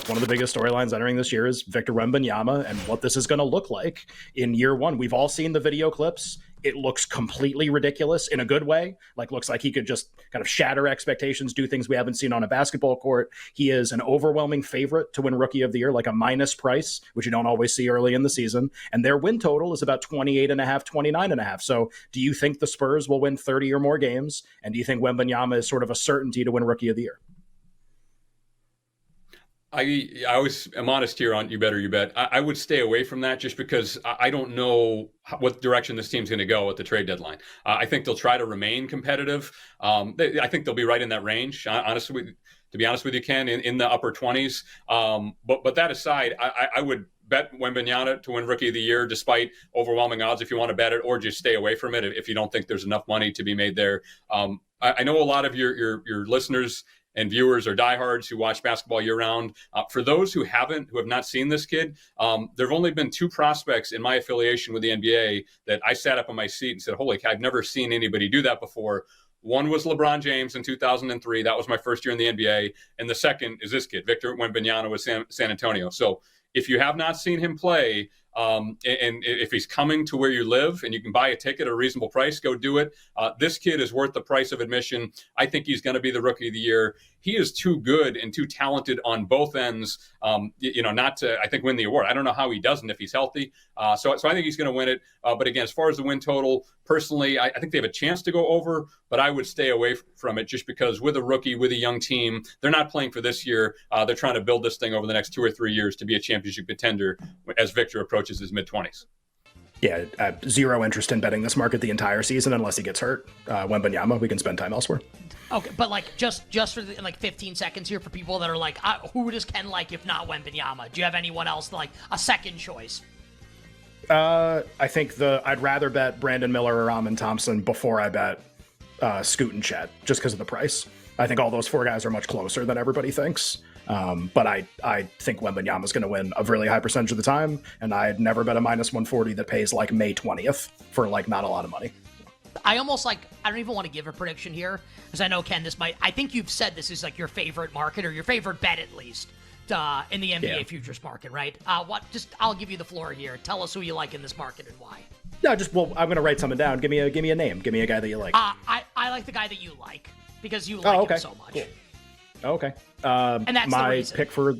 one of the biggest storylines entering this year is Victor Wembanyama and what this is going to look like in year one. We've all seen the video clips. It looks completely ridiculous in a good way. Like, looks like he could just kind of shatter expectations, do things we haven't seen on a basketball court. He is an overwhelming favorite to win Rookie of the Year, like a minus price, which you don't always see early in the season. And their win total is about 28.5, 29.5. So do you think the Spurs will win 30 or more games? And do you think Wembanyama is sort of a certainty to win Rookie of the Year? I always am honest here on you bet or you bet. I would stay away from that just because I don't know what direction this team's going to go at the trade deadline. I think they'll try to remain competitive. I think they'll be right in that range. To be honest with you, Ken, in the upper 20s. But that aside, I would bet Wembanyama to win Rookie of the Year despite overwhelming odds if you want to bet it, or just stay away from it if you don't think there's enough money to be made there. I know a lot of your listeners and viewers are diehards who watch basketball year-round. For those who have not seen this kid, there have only been two prospects in my affiliation with the NBA that I sat up on my seat and said, holy cow, I've never seen anybody do that before. One was LeBron James in 2003. That was my first year in the NBA. And the second is this kid, Victor Wembanyama with San Antonio. So if you have not seen him play, and if he's coming to where you live and you can buy a ticket at a reasonable price, go do it. This kid is worth the price of admission. I think he's going to be the Rookie of the Year. He is too good and too talented on both ends, not to, I think, win the award. I don't know how he doesn't if he's healthy. So I think he's going to win it. But again, as far as the win total, personally, I think they have a chance to go over, but I would stay away from it just because with a rookie, with a young team, they're not playing for this year. They're trying to build this thing over the next 2 or 3 years to be a championship contender as Victor approaches his mid-20s. Yeah, zero interest in betting this market the entire season unless he gets hurt. Wembanyama, we can spend time elsewhere. Okay, but like just for 15 seconds here for people that are like, who does Ken like if not Wembanyama? Do you have anyone else like a second choice? I think I'd rather bet Brandon Miller or Amin Thompson before I bet Scoot and Chet, just because of the price. I think all those four guys are much closer than everybody thinks. But I think Wembanyama is going to win a really high percentage of the time, and I'd never bet a minus 140 that pays like May 20th for like not a lot of money. I don't even want to give a prediction here, because I know, Ken, I think you've said this is like your favorite market, or your favorite bet at least, in the NBA futures market, right? I'll give you the floor here. Tell us who you like in this market and why. No, I'm going to write something down. Give me a name. Give me a guy that you like. I like the guy that you like, because you like him so much. Cool. Okay. And that's my the reason. pick for...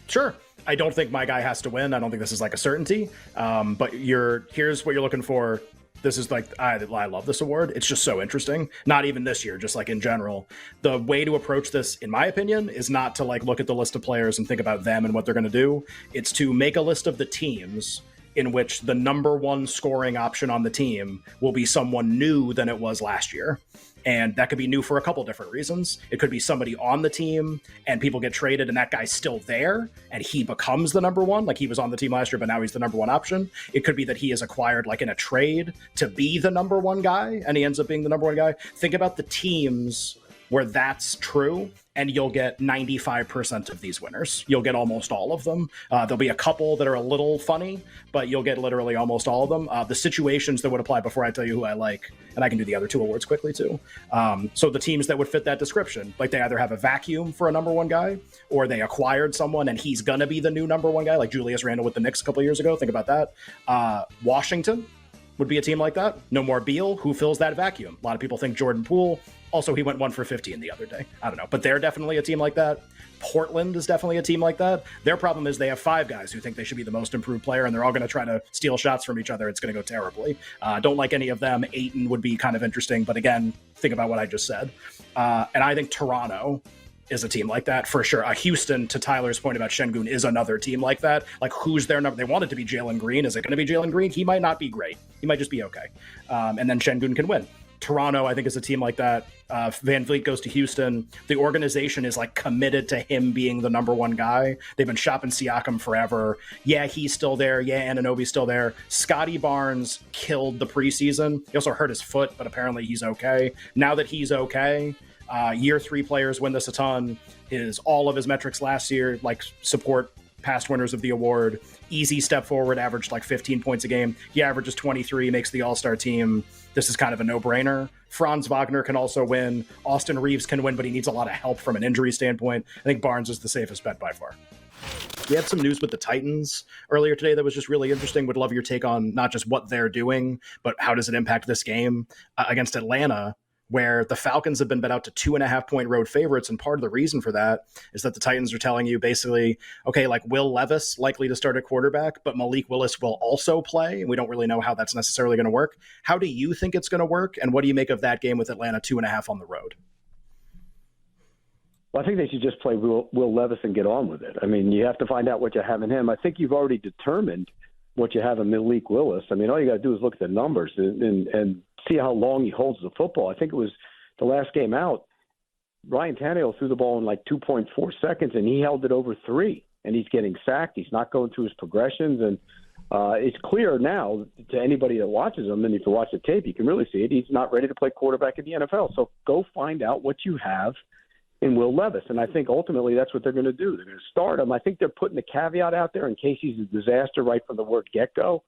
Sure. I don't think my guy has to win. I don't think this is like a certainty. But here's what you're looking for. This is like, I love this award. It's just so interesting. Not even this year, just like in general. The way to approach this, in my opinion, is not to like look at the list of players and think about them and what they're going to do. It's to make a list of the teams in which the number one scoring option on the team will be someone new than it was last year. And that could be new for a couple different reasons. It could be somebody on the team and people get traded and that guy's still there and he becomes the number one, like he was on the team last year, but now he's the number one option. It could be that he is acquired like in a trade to be the number one guy and he ends up being the number one guy. Think about the teams where that's true, and you'll get 95% of these winners. You'll get almost all of them. There'll be a couple that are a little funny, but you'll get literally almost all of them. The situations that would apply before I tell you who I like, and I can do the other two awards quickly too. So the teams that would fit that description, like they either have a vacuum for a number one guy, or they acquired someone and he's gonna be the new number one guy, like Julius Randle with the Knicks a couple of years ago. Think about that. Washington would be a team like that. No more Beal, who fills that vacuum. A lot of people think Jordan Poole. Also, he went 1 for 15 the other day. I don't know, but they're definitely a team like that. Portland is definitely a team like that. Their problem is they have 5 guys who think they should be the most improved player, and they're all going to try to steal shots from each other. It's going to go terribly. Don't like any of them. Ayton would be kind of interesting, but again, think about what I just said. And I think Toronto is a team like that for sure. Houston, to Tyler's point about Şengün, is another team like that. Like, who's their number? They want it to be Jalen Green. Is it going to be Jalen Green? He might not be great. He might just be okay. And then Şengün can win. Toronto, I think, is a team like that. Van Vliet goes to Houston. The organization is like committed to him being the number one guy. They've been shopping Siakam forever. Yeah, he's still there. Yeah, Anunoby's still there. Scotty Barnes killed the preseason. He also hurt his foot, but apparently he's okay. Now that he's okay, year 3 players win this a ton. All of his metrics last year, like, support past winners of the award. Easy step forward, averaged like 15 points a game. He averages 23, makes the All-Star team. This is kind of a no-brainer. Franz Wagner can also win. Austin Reeves can win, but he needs a lot of help from an injury standpoint. I think Barnes is the safest bet by far. We had some news with the Titans earlier today that was just really interesting. Would love your take on not just what they're doing, but how does it impact this game against Atlanta, where the Falcons have been bet out to 2.5-point road favorites. And part of the reason for that is that the Titans are telling you basically, okay, like Will Levis likely to start at quarterback, but Malik Willis will also play. And we don't really know how that's necessarily going to work. How do you think it's going to work? And what do you make of that game with Atlanta 2.5 on the road? Well, I think they should just play Will Levis and get on with it. I mean, you have to find out what you have in him. I think you've already determined what you have in Malik Willis. I mean, all you got to do is look at the numbers and see how long he holds the football. I think it was the last game out, Ryan Tannehill threw the ball in like 2.4 seconds, and he held it over 3. And he's getting sacked. He's not going through his progressions. And it's clear now to anybody that watches him, and if you watch the tape, you can really see it, he's not ready to play quarterback in the NFL. So go find out what you have in Will Levis. And I think ultimately that's what they're going to do. They're going to start him. I think they're putting a caveat out there in case he's a disaster right from the word get-go.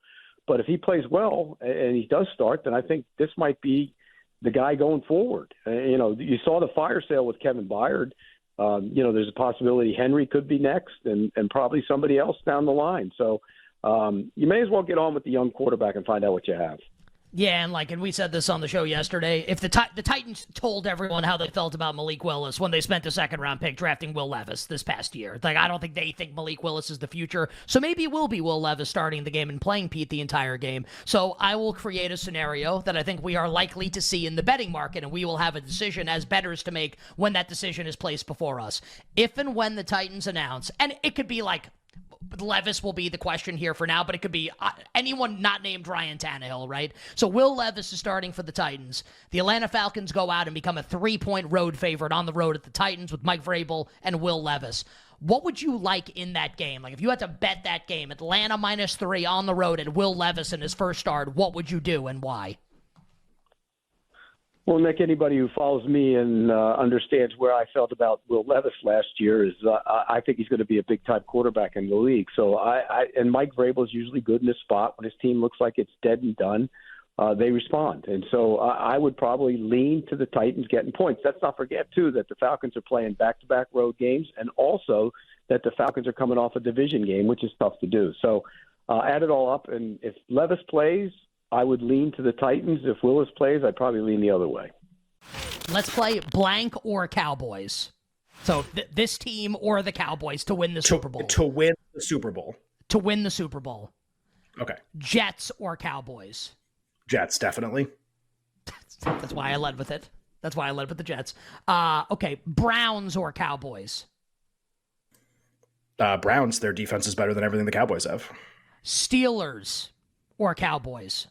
But if he plays well and he does start, then I think this might be the guy going forward. You saw the fire sale with Kevin Byard. There's a possibility Henry could be next and probably somebody else down the line. So you may as well get on with the young quarterback and find out what you have. Yeah, and we said this on the show yesterday. If the Titans told everyone how they felt about Malik Willis when they spent a second-round pick drafting Will Levis this past year, I don't think they think Malik Willis is the future. So maybe it will be Will Levis starting the game and playing Pete the entire game. So I will create a scenario that I think we are likely to see in the betting market, and we will have a decision as bettors to make when that decision is placed before us. If and when the Titans announce, and it could be like Levis will be the question here for now, but it could be anyone not named Ryan Tannehill, right? So Will Levis is starting for the Titans. The Atlanta Falcons go out and become a 3-point road favorite on the road at the Titans with Mike Vrabel and Will Levis. What would you like in that game? Like if you had to bet that game, Atlanta -3 on the road and Will Levis in his first start, what would you do and why? Well, Nick, anybody who follows me and understands where I felt about Will Levis last year is I think he's going to be a big-time quarterback in the league. So and Mike Vrabel is usually good in this spot. When his team looks like it's dead and done, they respond. And so I would probably lean to the Titans getting points. Let's not forget, too, that the Falcons are playing back-to-back road games and also that the Falcons are coming off a division game, which is tough to do. So add it all up, and if Levis plays, I would lean to the Titans. If Willis plays, I'd probably lean the other way. Let's play blank or Cowboys. So this team or the Cowboys to win the Super Bowl. To win the Super Bowl. To win the Super Bowl. Okay. Jets or Cowboys. Jets, definitely. That's why I led with it. That's why I led with the Jets. Okay, Browns or Cowboys. Browns, their defense is better than everything the Cowboys have. Steelers or Cowboys.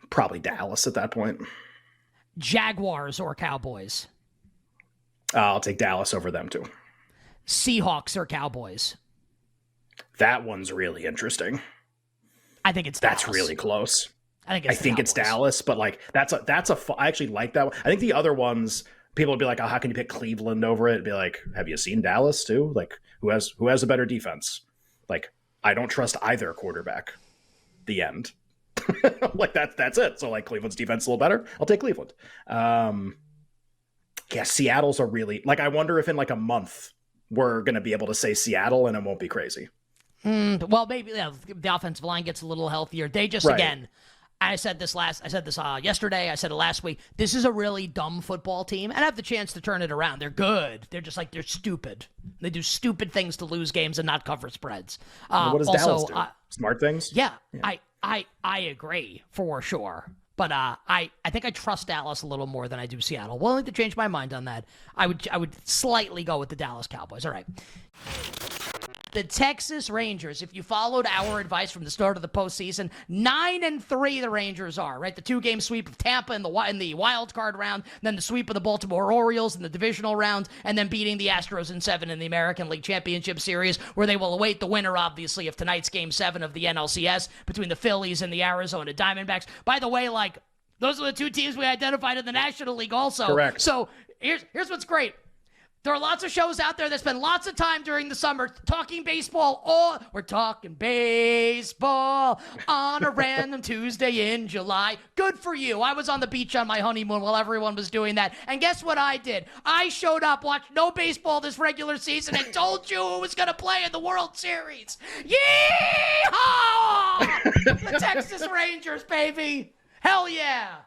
Probably Dallas at that point. Jaguars or Cowboys. I'll take Dallas over them too. Seahawks or Cowboys. That one's really interesting. I think it's Dallas. That's really close. I think it's Dallas, but like I actually like that one. I think the other ones, people would be like, oh, how can you pick Cleveland over it? It'd be like, have you seen Dallas too? Like who has a better defense? Like I don't trust either quarterback. The end. Like that's it. So like Cleveland's defense is a little better. I'll take Cleveland. Seattle's a really like. I wonder if in like a month we're going to be able to say Seattle and it won't be crazy. Well, maybe the offensive line gets a little healthier. They just again. I said this yesterday. I said it last week. This is a really dumb football team, and I have the chance to turn it around. They're good. They're just like they're stupid. They do stupid things to lose games and not cover spreads. What does Dallas do? Smart things? Yeah. I agree for sure. But I think I trust Dallas a little more than I do Seattle. Willing to change my mind on that. I would slightly go with the Dallas Cowboys. All right. The Texas Rangers, if you followed our advice from the start of the postseason, 9-3 the Rangers are, right? The 2-game sweep of Tampa in the wild card round, then the sweep of the Baltimore Orioles in the divisional round, and then beating the Astros in 7 in the American League Championship Series, where they will await the winner, obviously, of tonight's Game 7 of the NLCS between the Phillies and the Arizona Diamondbacks. By the way, like, those are the two teams we identified in the National League also. Correct. So here's what's great. There are lots of shows out there that spend lots of time during the summer talking baseball. We're talking baseball on a random Tuesday in July. Good for you. I was on the beach on my honeymoon while everyone was doing that. And guess what I did? I showed up, watched no baseball this regular season, and told you who was going to play in the World Series. Yeehaw! The Texas Rangers, baby. Hell yeah.